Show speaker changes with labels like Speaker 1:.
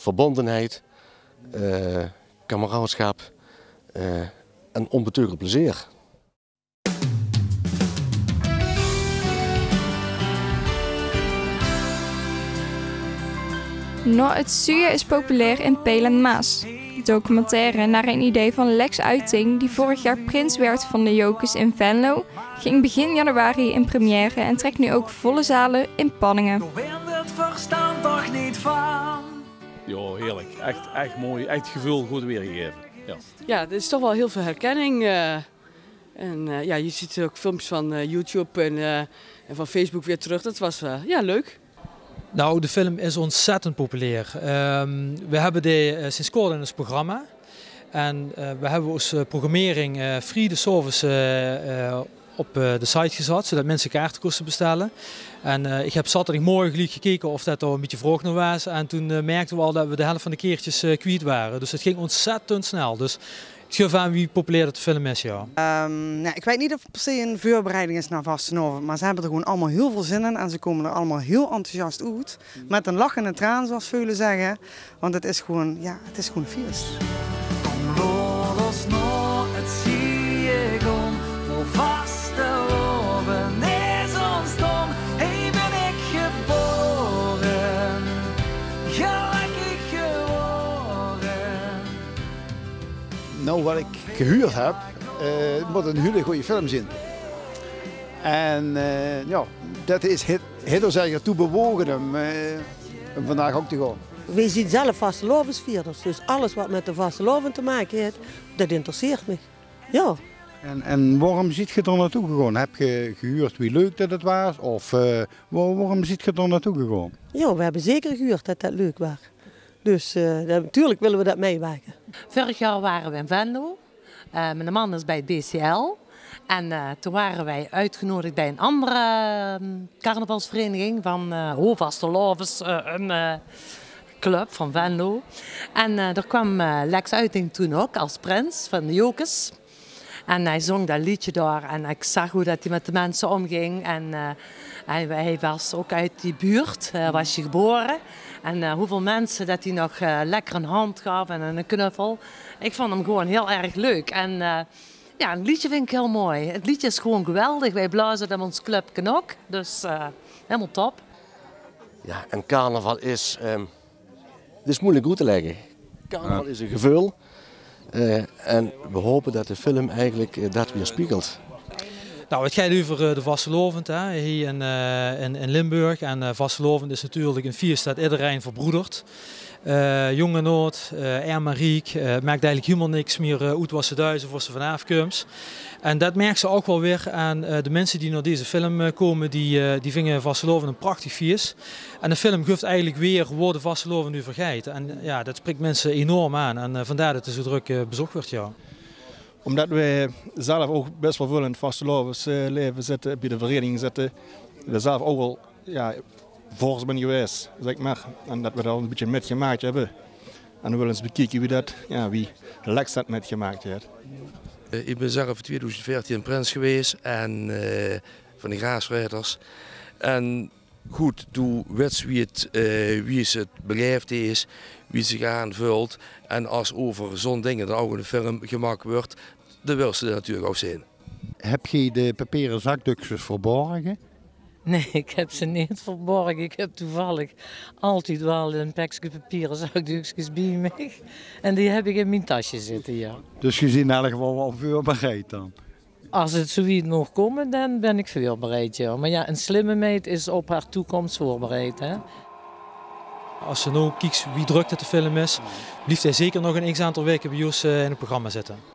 Speaker 1: verbondenheid, kameraadschap en onbeteugeld plezier.
Speaker 2: Nog het Zuur is populair in Peel en Maas. De documentaire naar een idee van Lex Uiting, die vorig jaar prins werd van de Jokers in Venlo, ging begin januari in première en trekt nu ook volle zalen in Panningen.
Speaker 3: Ja, heerlijk. Echt mooi. Echt gevoel goed weergegeven.
Speaker 4: Ja, er is toch wel heel veel herkenning. Ja, je ziet ook filmpjes van YouTube en van Facebook weer terug. Dat was leuk.
Speaker 5: Nou, de film is ontzettend populair. We hebben die sinds kort in ons programma. En we hebben onze programmering free de service op de site gezet, zodat mensen kaarten kosten bestellen. En ik heb zaterdagmorgen gekeken of dat al een beetje vroeg nog was. En toen merkten we al dat we de helft van de keertjes kwijt waren. Dus het ging ontzettend snel. Dus het geeft aan wie populair de film is, ja.
Speaker 6: Ik weet niet of het per se een voorbereiding is naar Vastenhoven, maar ze hebben er gewoon allemaal heel veel zin in en ze komen er allemaal heel enthousiast uit. Met een lach en een traan, zoals velen zeggen. Want het is gewoon, het is gewoon feest.
Speaker 7: Nou, wat ik gehuurd heb, moet een hele goede film zijn. En dat is heel zeggen toe bewogen om vandaag ook te gaan.
Speaker 8: Wij zien zelf vastelovensvierders, dus alles wat met de vasteloven te maken heeft, dat interesseert me. Ja.
Speaker 7: En waarom zit je er naartoe gegaan? Heb je gehuurd wie leuk dat het was? Of waarom zit je er naartoe gegaan?
Speaker 8: Ja, we hebben zeker gehuurd dat dat leuk was. Dus natuurlijk willen we dat meewerken.
Speaker 9: Vorig jaar waren we in Venlo. Mijn man is bij het BCL. En toen waren wij uitgenodigd bij een andere carnavalsvereniging van Vastelovens, een club van Venlo. En daar kwam Lex Uiting toen ook als prins van de Jokers. En hij zong dat liedje daar en ik zag hoe dat hij met de mensen omging. En hij was ook uit die buurt, was hij geboren. En hoeveel mensen dat hij nog lekker een hand gaf en een knuffel. Ik vond hem gewoon heel erg leuk. En het liedje vind ik heel mooi. Het liedje is gewoon geweldig. Wij blazen dat ons clubje ook. Dus helemaal top.
Speaker 1: Ja, en carnaval is, het is moeilijk uit te leggen. Carnaval is een gevoel. En we hopen dat de film eigenlijk dat weerspiegelt.
Speaker 5: Nou, het gaat over de Vastelovend hier in Limburg. En Vastelovend is natuurlijk een feest dat iedereen verbroedert. Jong en oud, arm en rijk, maakt eigenlijk helemaal niks meer uit wat ze thuis of wat ze vanaf komt. En dat merken ze ook wel weer aan de mensen die naar deze film komen. Die vinden Vastelovend een prachtig feest. En de film geeft eigenlijk weer waar de Vastelovend nu vergeet. En ja, dat spreekt mensen enorm aan. En vandaar dat het zo druk bezocht wordt, ja.
Speaker 10: Omdat wij zelf ook best wel veel in het vastelovens leven zitten, bij de vereniging zitten. We zelf ook wel volgens ben geweest, zeg maar. En dat we dat al een beetje metgemaakt hebben. En we willen eens bekijken wie Lex dat metgemaakt heeft.
Speaker 11: Ik ben zelf in 2014 prins geweest en van de Graasrijders. En goed, toen wist wie het beleefd is, wie zich aanvult. En als over zo'n dingen dan ook in de film gemaakt wordt, dan wil ze er natuurlijk ook zien.
Speaker 7: Heb je de papieren zakdoekjes verborgen?
Speaker 12: Nee, ik heb ze niet verborgen. Ik heb toevallig altijd wel een pakje papieren zakdoekjes bij me. En die heb ik in mijn tasje zitten, ja.
Speaker 7: Dus je ziet in elk geval wel veel bereid dan?
Speaker 12: Als het zoiets mag komen, dan ben ik veel bereid, ja. Maar ja, een slimme meid is op haar toekomst voorbereid, hè.
Speaker 5: Als je nou kijkt wie druk dat de film is, blijft hij zeker nog een x-aantal weken bij ons in het programma zitten.